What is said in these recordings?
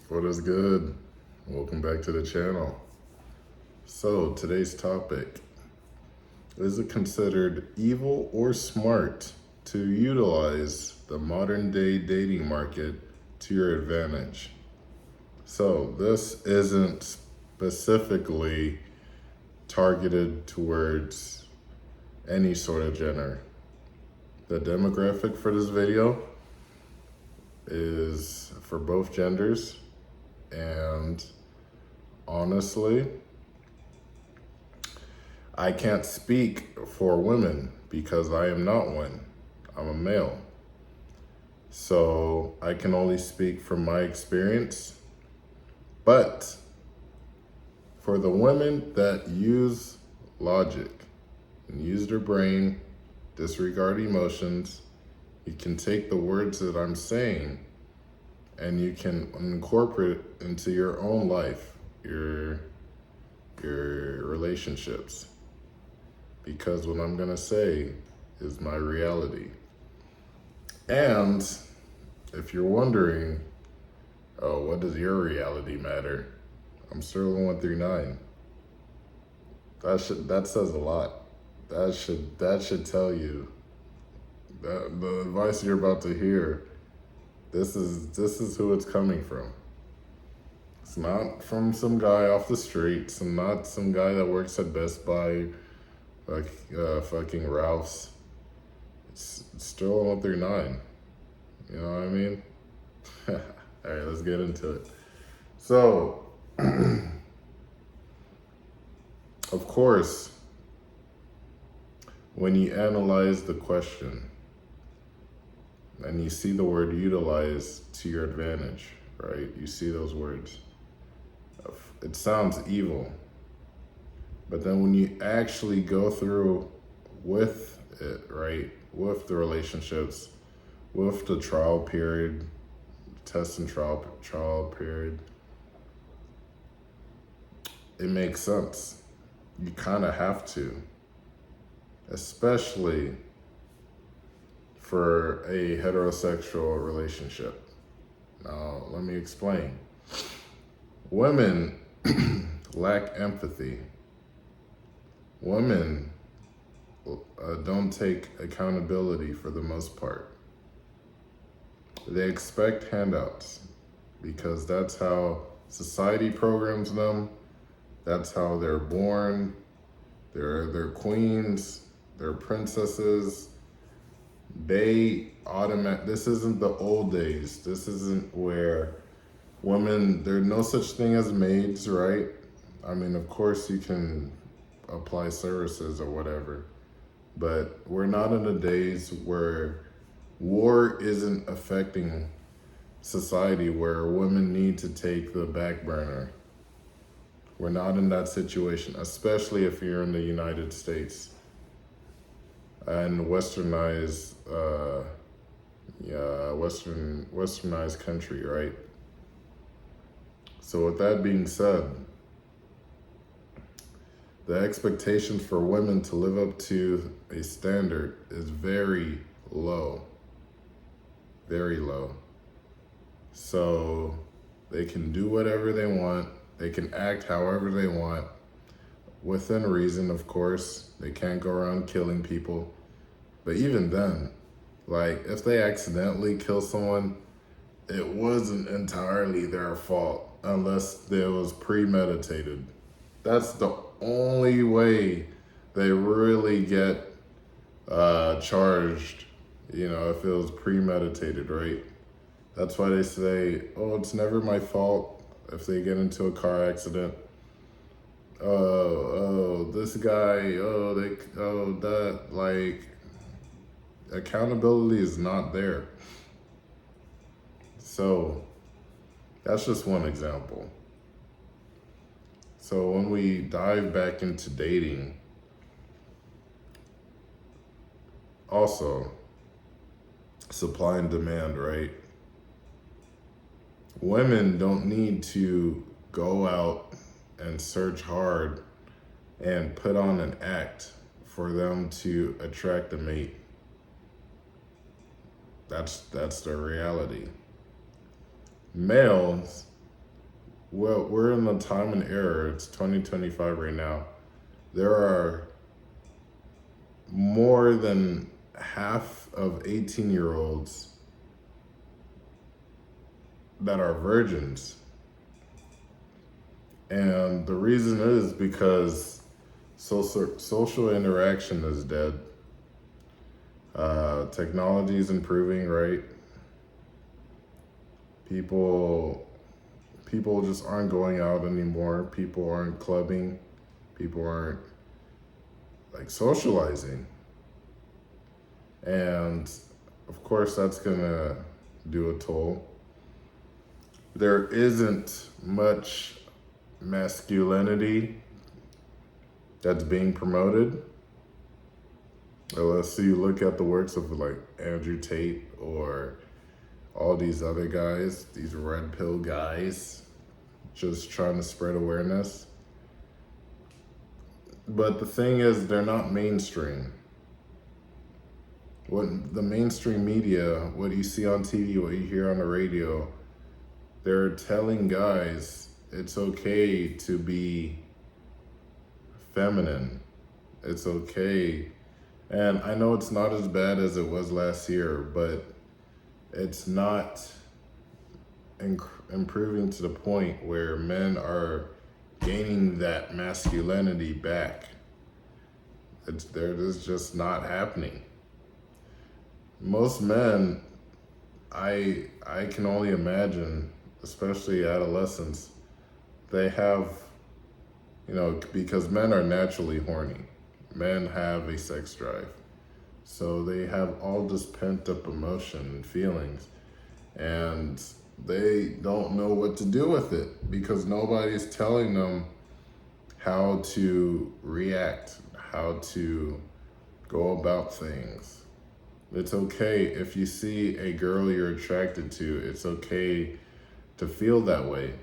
What is good? Welcome back to the channel. So today's topic, is it considered evil or smart to utilize the modern day dating market to your advantage? So this isn't specifically targeted towards any sort of gender. The demographic for this video is for both genders, and honestly, I can't speak for women because I am not one. I'm a male. So I can only speak from my experience. But for the women that use logic and use their brain, disregard emotions, you can take the words that I'm saying and you can incorporate it into your own life, your relationships. Because what I'm gonna say is my reality. And if you're wondering, oh, what does your reality matter? I'm Sterlospeaks. That says a lot. That should tell you that the advice you're about to hear, this is who it's coming from. It's not from some guy off the streets, and not some guy that works at Best Buy, like fucking Ralph's. It's still 139. You know what I mean? All right, let's get into it. So, of course, when you analyze the question and you see the word utilize to your advantage, right? You see those words. It sounds evil. But then when you actually go through with it, right? With the relationships, with the trial period, test and trial period, it makes sense. You kind of have to, especially for a heterosexual relationship. Now, let me explain. Women lack empathy. Women don't take accountability for the most part. They expect handouts because that's how society programs them. That's how they're born. They're queens. They're princesses. This isn't the old days. This isn't where women, there's no such thing as maids, right? I mean, of course you can apply services or whatever, but we're not in the days where war isn't affecting society, where women need to take the back burner. We're not in that situation, especially if you're in the United States and westernized country, right? So with that being said, the expectations for women to live up to a standard is very low. Very low. So they can do whatever they want. They can act however they want. Within reason, of course. They can't go around killing people. But even then, like, if they accidentally kill someone, it wasn't entirely their fault unless it was premeditated. That's the only way they really get charged, if it was premeditated, right? That's why they say, oh, it's never my fault if they get into a car accident. This guy, like, accountability is not there. So that's just one example. So when we dive back into dating, also supply and demand, right? Women don't need to go out and search hard and put on an act for them to attract a mate. That's the reality. Males well, we're in a time and era. It's 2025 right now. There are more than half of 18-year-olds that are virgins. And the reason is because social interaction is dead. Technology is improving, right? People just aren't going out anymore. People aren't clubbing. People aren't like socializing. And of course that's gonna do a toll. There isn't much masculinity that's being promoted. Unless you look at the works of like Andrew Tate or all these other guys, these red pill guys, just trying to spread awareness. But the thing is, they're not mainstream. What the mainstream media, what you see on TV, what you hear on the radio, they're telling guys it's okay to be feminine. It's okay. And I know it's not as bad as it was last year, but it's not improving to the point where men are gaining that masculinity back. It's just not happening. Most men, I can only imagine, especially adolescents, they have, because men are naturally horny. Men have a sex drive. So they have all this pent up emotion and feelings, and they don't know what to do with it because nobody's telling them how to react, how to go about things. It's okay if you see a girl you're attracted to, it's okay to feel that way.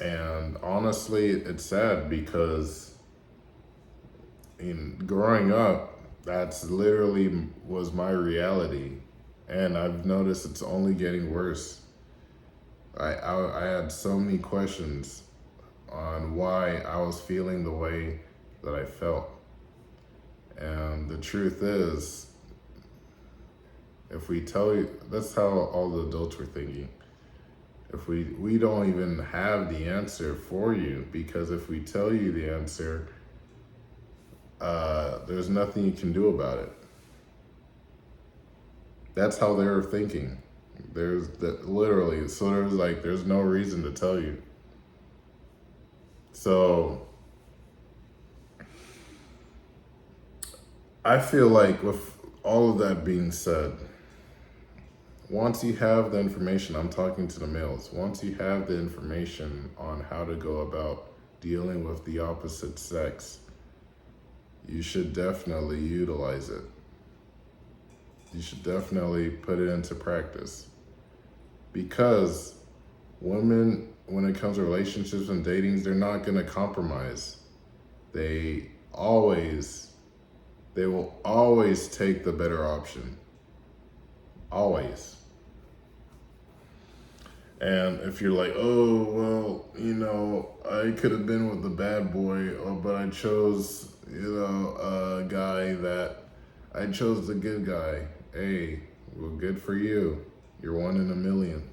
And honestly, it's sad because growing up, that's literally was my reality. And I've noticed it's only getting worse. I had so many questions on why I was feeling the way that I felt. And the truth is, if we tell you, that's how all the adults were thinking. If we don't even have the answer for you, because if we tell you the answer, there's nothing you can do about it. That's how they were thinking. Literally, so there's no reason to tell you. So I feel like with all of that being said, once you have the information, I'm talking to the males, once you have the information on how to go about dealing with the opposite sex, you should definitely utilize it. You should definitely put it into practice. Because women, when it comes to relationships and datings, they're not gonna compromise. They will always take the better option. Always. And if you're like, oh, well, I could have been with the bad boy, but I chose, a guy I chose the good guy. Hey, well, good for you. You're one in a million.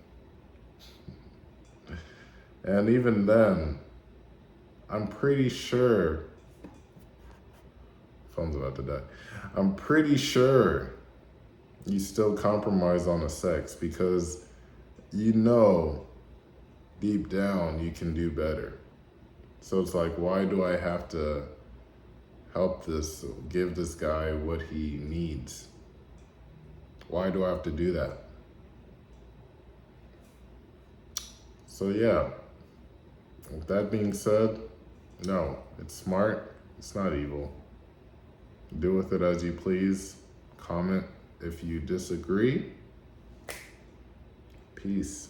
And even then, I'm pretty sure, phone's about to die. I'm pretty sure you still compromise on the sex because deep down you can do better. So it's like, why do I have to give this guy what he needs? Why do I have to do that? So yeah, with that being said, no, it's smart, it's not evil. Do with it as you please. Comment if you disagree. Peace.